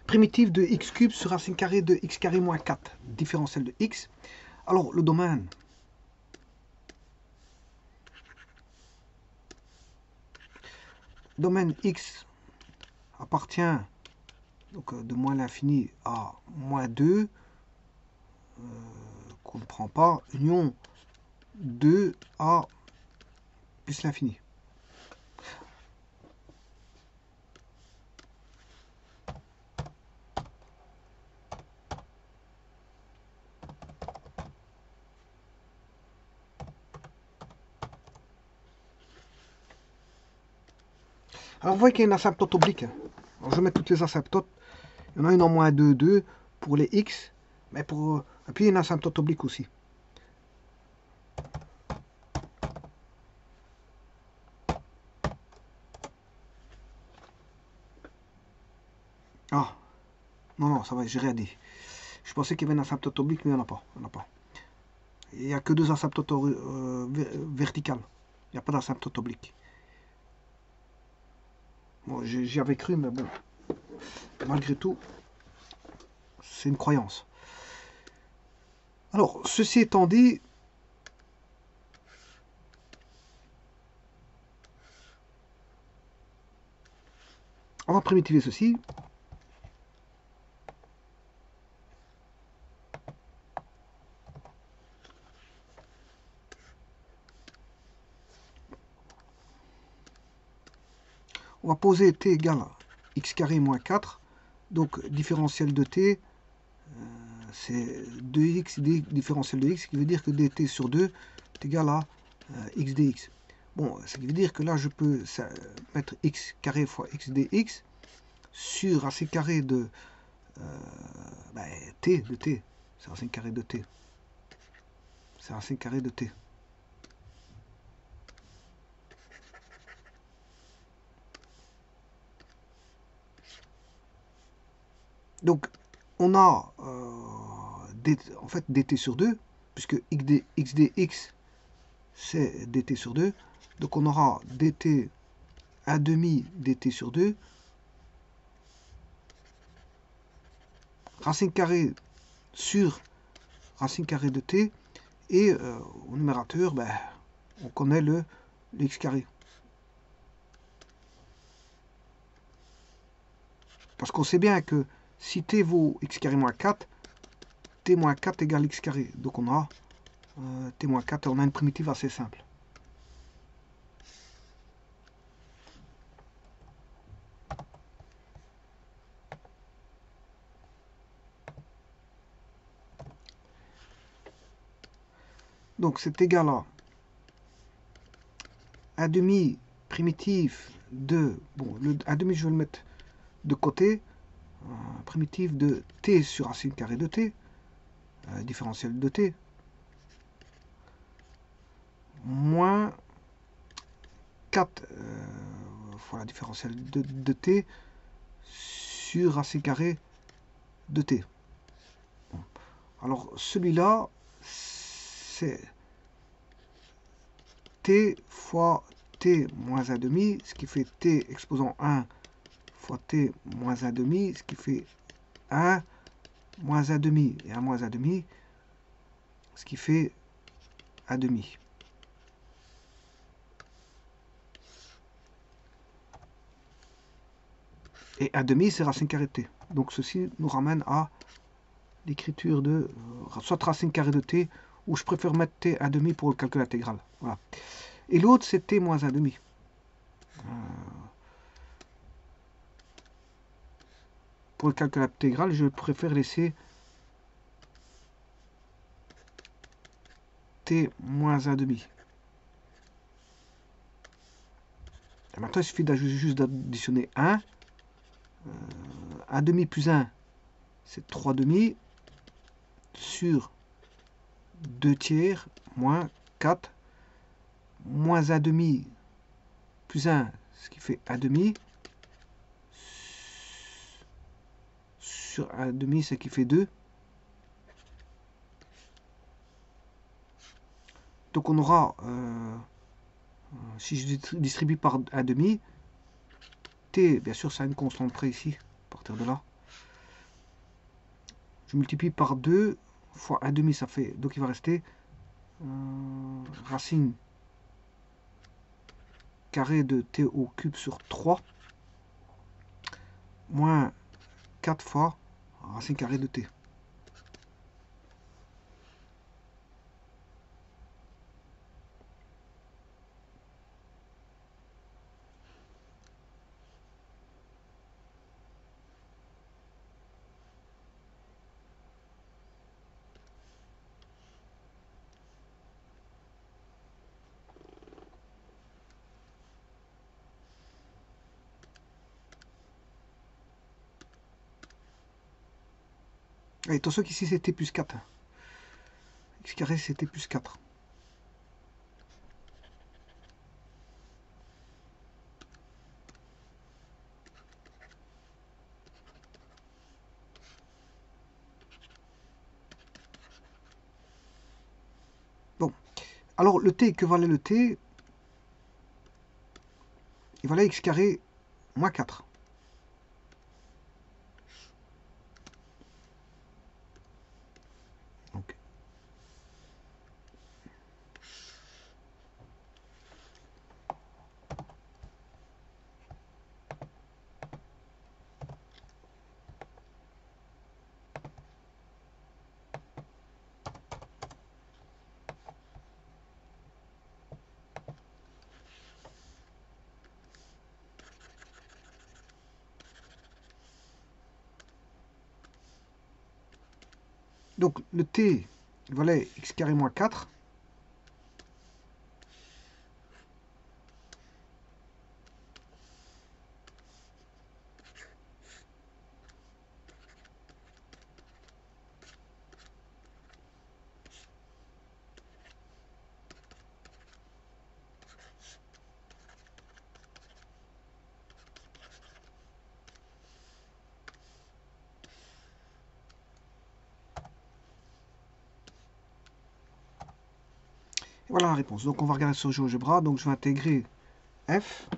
primitive de x cube sur racine carrée de x carré moins 4, différentiel de x. Alors, le domaine x appartient donc, de moins l'infini à moins 2, qu'on ne prend pas, union 2 à plus l'infini. Alors vous voyez qu'il y a une asymptote oblique. Alors, je vais mettre toutes les asymptotes. Il y en a une en moins 2, 2 pour les x, mais pour... et puis il y a une asymptote oblique aussi. Ah, non, ça va, j'ai rien dit. Je pensais qu'il y avait une asymptote oblique, mais il n'y en a pas. Il n'y a que deux asymptotes verticales. Il n'y a pas d'asymptote oblique. Bon, j'y avais cru, mais bon, malgré tout, c'est une croyance. Alors, ceci étant dit, on va primitiver ceci. On va poser t égale x carré moins 4. Donc, différentiel de t, c'est 2x différentiel de x, qui veut dire que dt sur 2 est égal à x dx. Bon, ce qui veut dire que là, je peux mettre x carré fois x dx sur racine carrée de t de t. C'est racine carrée de t. C'est racine carrée de t. Donc, on a en fait dt sur 2, puisque x dx, c'est dt sur 2. Donc, on aura dt à demi dt sur 2. Racine carrée sur racine carrée de t. Et au numérateur, on connaît le x carré. Parce qu'on sait bien que si t vaut x carré moins 4, t moins 4 égale x carré. Donc on a t moins 4 et on a une primitive assez simple. Donc c'est égal à 1 demi primitive de... Bon, le 1 demi je vais le mettre de côté. Primitive de t sur racine carrée de t. Différentiel de t. Moins 4 fois la différentielle de t sur racine carrée de t. Bon. Alors celui-là, c'est t fois t moins 1 demi, ce qui fait t exposant 1 fois t moins 1 demi, ce qui fait 1 moins 1 demi et 1 moins 1 demi, ce qui fait 1 demi. Et 1 demi, c'est racine carrée de t. Donc ceci nous ramène à l'écriture de soit racine carrée de t, ou je préfère mettre t 1 demi pour le calcul intégral. Voilà. Et l'autre, c'est t moins 1 demi. Pour le calcul intégral, je préfère laisser t moins 1 demi. Et maintenant, il suffit juste d'additionner 1. 1 demi plus 1, c'est 3 demi, sur 2 tiers, moins 4, moins 1 demi plus 1, ce qui fait 1 demi, sur 1 demi, ce qui fait 2. Donc on aura, si je distribue par 1 demi, t, bien sûr, ça a une constante près ici, à partir de là. je multiplie par 2 fois 1,5, ça fait, donc il va rester racine carré de t au cube sur 3 moins 4 fois racine carrée de t. Et attention qu'ici c'était plus 4. X carré c'était plus 4. Bon, alors le t, que valait le t? Il valait x carré moins 4. Donc, donc le t valait x carré moins 4. Voilà la réponse. Donc on va regarder sur GeoGebra. Donc je vais intégrer f.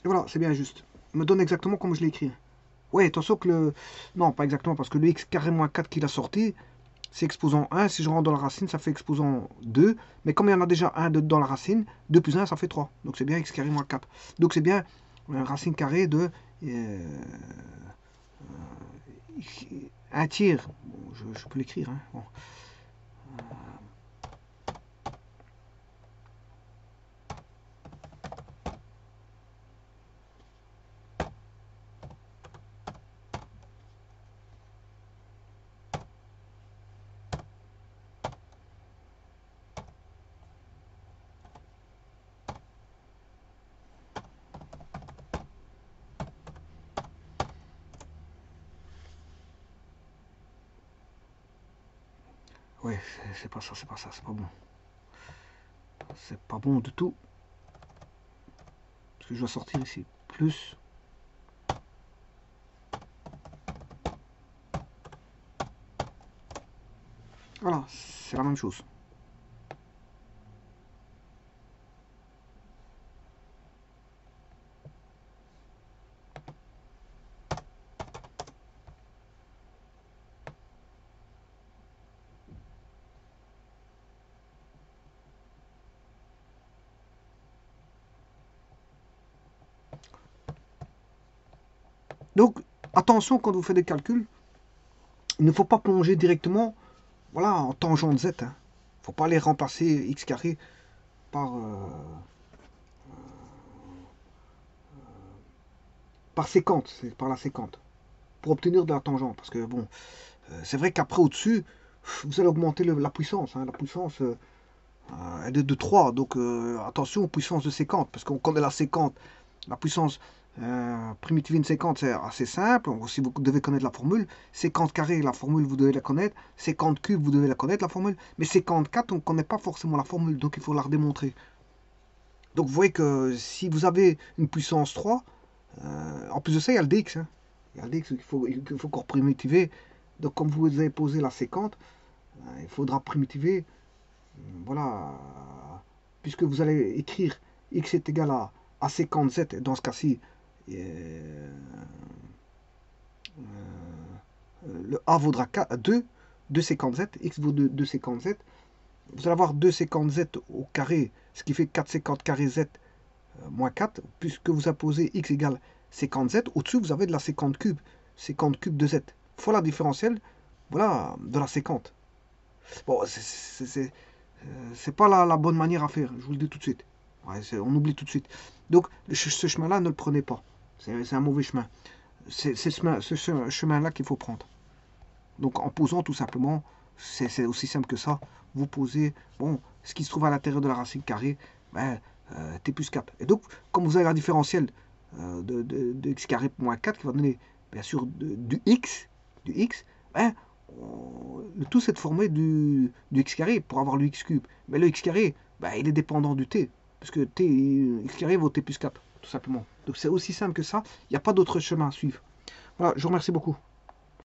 Et voilà, c'est bien juste. Il me donne exactement comme je l'ai écrit. Ouais, attention que le... Non, pas exactement, parce que le x carré moins 4 qu'il a sorti, c'est exposant 1. Si je rentre dans la racine, ça fait exposant 2. Mais comme il y en a déjà 1 dans la racine, 2 plus 1, ça fait 3. Donc c'est bien x carré moins 4. Donc c'est bien racine carrée de... 1 tiers. Bon, je peux l'écrire. Hein. Bon. Ouais, c'est pas ça, c'est pas ça, c'est pas bon. C'est pas bon du tout. Parce que je dois sortir ici. Plus. Voilà, c'est la même chose. Donc, attention quand vous faites des calculs, il ne faut pas plonger directement, voilà, en tangente z. Il ne faut pas aller remplacer x carré par séquente, c'est par la séquente, pour obtenir de la tangente. Parce que bon, c'est vrai qu'après au-dessus, vous allez augmenter la puissance. Hein, la puissance elle est de 3, donc attention aux puissances de séquente, parce qu'on connaît la séquente, la puissance primitive séquente, c'est assez simple. Si vous devez connaître la formule, séquente carré, la formule, vous devez la connaître. Séquente cube, vous devez la connaître, la formule. Mais séquente 4, on ne connaît pas forcément la formule, donc il faut la redémontrer. Donc vous voyez que si vous avez une puissance 3, en plus de ça, il y a le dx. Hein. Il y a le dx qu'il faut qu'on primitiver. Donc comme vous avez posé la séquente, il faudra primitiver. Voilà. Puisque vous allez écrire x est égal à séquente z, dans ce cas-ci, le A vaudra 2, 2 séquentes Z, X vaut 2 séquentes Z. Vous allez avoir 2 séquentes Z au carré, ce qui fait 4 séquentes carré Z moins 4, puisque vous apposez X égale séquente Z. Au-dessus, vous avez de la séquente cube de Z, fois la différentielle, voilà, de la séquente. Bon, c'est pas la bonne manière à faire, je vous le dis tout de suite. Ouais, on oublie tout de suite. Donc, ce chemin-là, ne le prenez pas. C'est un mauvais chemin. C'est ce chemin-là qu'il faut prendre. Donc, en posant tout simplement, c'est aussi simple que ça. Vous posez, bon, ce qui se trouve à l'intérieur de la racine carrée, ben, t plus 4. Et donc, comme vous avez la différentielle de x carré moins 4 qui va donner, bien sûr, du x, ben, le tout c'est de former du x carré pour avoir le x cube. Mais le x carré, ben, il est dépendant du t, parce que x carré vaut t plus 4, tout simplement. Donc c'est aussi simple que ça, il n'y a pas d'autre chemin à suivre. Voilà, je vous remercie beaucoup.